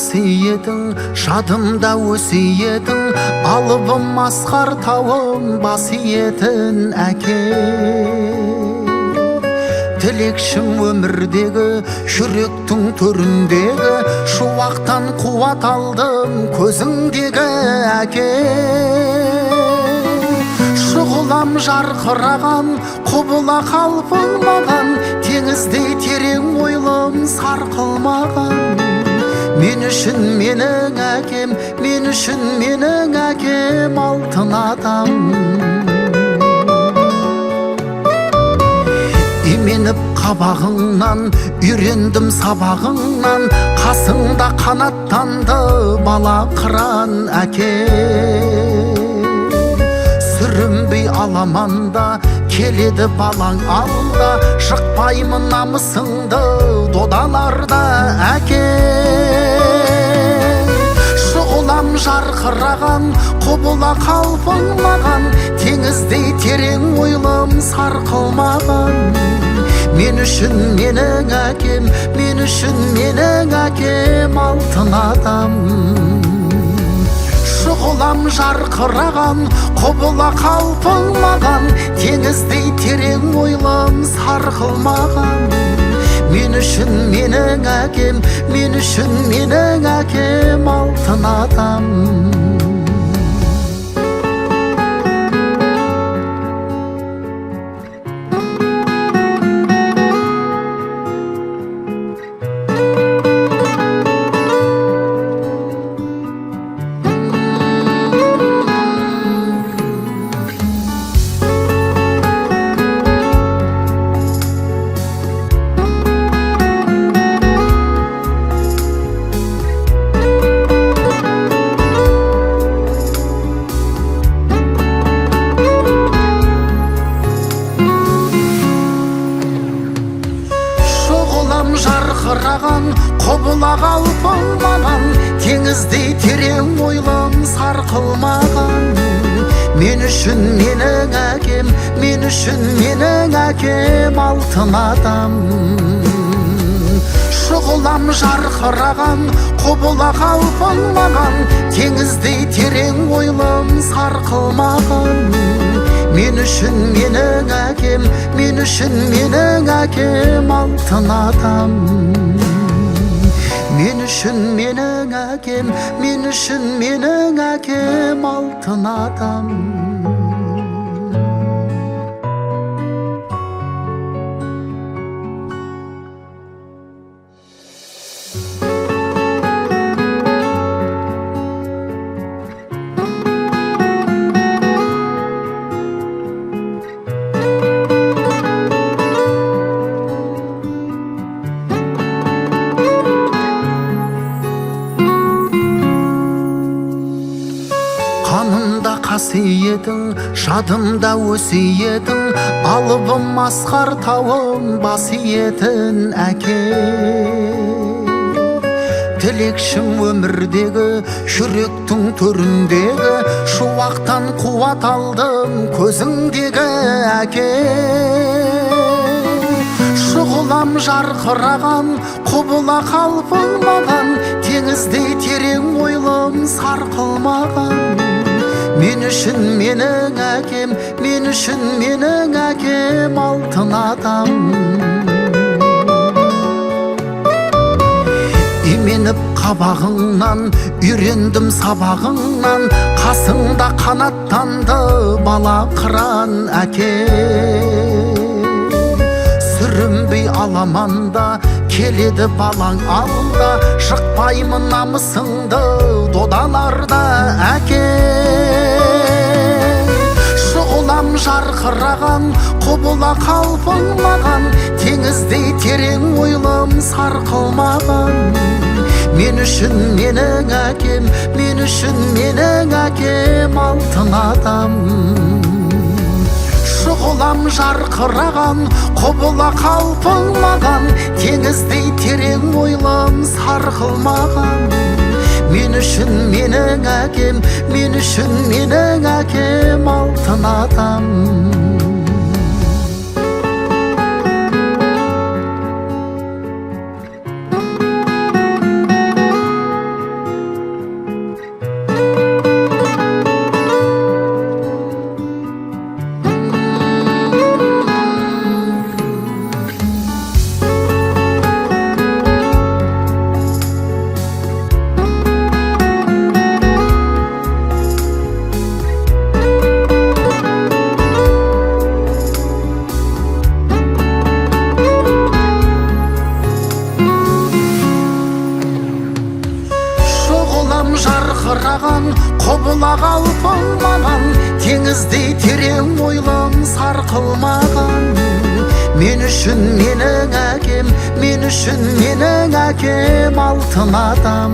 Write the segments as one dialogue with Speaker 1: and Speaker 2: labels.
Speaker 1: қасиетің, жадымда өсиетің, алыбым асқар тауым басиетін әке. Тілекшім өмірдегі, жүректің төріндегі, шуақтан қуат алдым көзіңдегі әке. Шұғылам жарқыраған, құбыла қалпың маған, теңіздей терең ойлым сарқылмаған. Мен үшін менің әкем, мен үшін менің әкем алтын адам. Именіп қабағыңнан, үйрендім сабағыңнан, қасыңда қанаттанды бала қыран әке. Сүрінбей аламанда, келеді балаң алда, шықпаймын намысыңды додаларда әке. Шұғылам жарқыраған, құбыла қалпың маған, теңіздей терең ойлым сарқылмаған. Мен үшін менің әкем, мен үшін менің әкем алтын адам. Шұғылам жарқыраған, құбыла қалпың маған, теңіздей терең ойлым сарқылмаған. Мен үшін менің әкем, мен үшін менің әкем алтын адам. Жарқыраған, құбыла қалпың маған, теңіздей терең ойлым сарқылмаған. Мен үшін менің әкем, мен үшін менің әкем алтын адам. Шұғылам жарқыраған, құбыла қалпың маған, теңіздей терең ойлым сарқылмаған. Мен үшін менің әкем, мен үшін менің әкем алтын адам. Мен үшін менің әкем, мен үшін менің әкем алтын адам. Қанымда қасиетің, жадымда өсиетің, алыбым асқар тауым басиетін әке. Тілекшім өмірдегі, жүректің төріндегі, шуақтан қуат алдым көзіңдегі әке. Шұғылам жарқыраған, құбыла қалпың маған, теңіздей терең ойлым сарқылмаған. Мен үшін менің әкем, мен үшін менің әкем алтын адам. Именіп қабағыңнан, үйрендім сабағыңнан, қасыңда қанаттанды бала қыран әке. Сүрінбей аламанда, келеді балаң алда, шықпаймын намысыңды додаларда әке. Шұғылам жарқыраған, құбыла қалпың маған, теңіздей терең ойлым сарқылмаған. Мен үшін менің әкем, мен үшін менің әкем алтын адам. Шұғылам жарқыраған, құбыла қалпың маған, теңіздей терең ойлым сарқылмаған. Мен үшін менің әкем, мен үшін менің әкем алтын адам. sarkılmagan. Men üçün mening әкем, men üçün mening әкем алтын адам.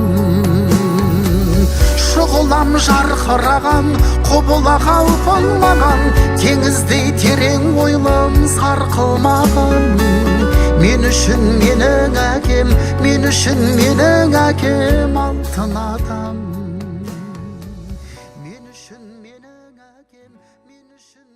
Speaker 1: Шұғылам жарқыраған, құбыла қалпылмаған, теңіздей терең ойлым сарқылмаған. Men үшін mening әкем, men үшін mening әкем алтын адам. Men үшін mening әкем, men үшін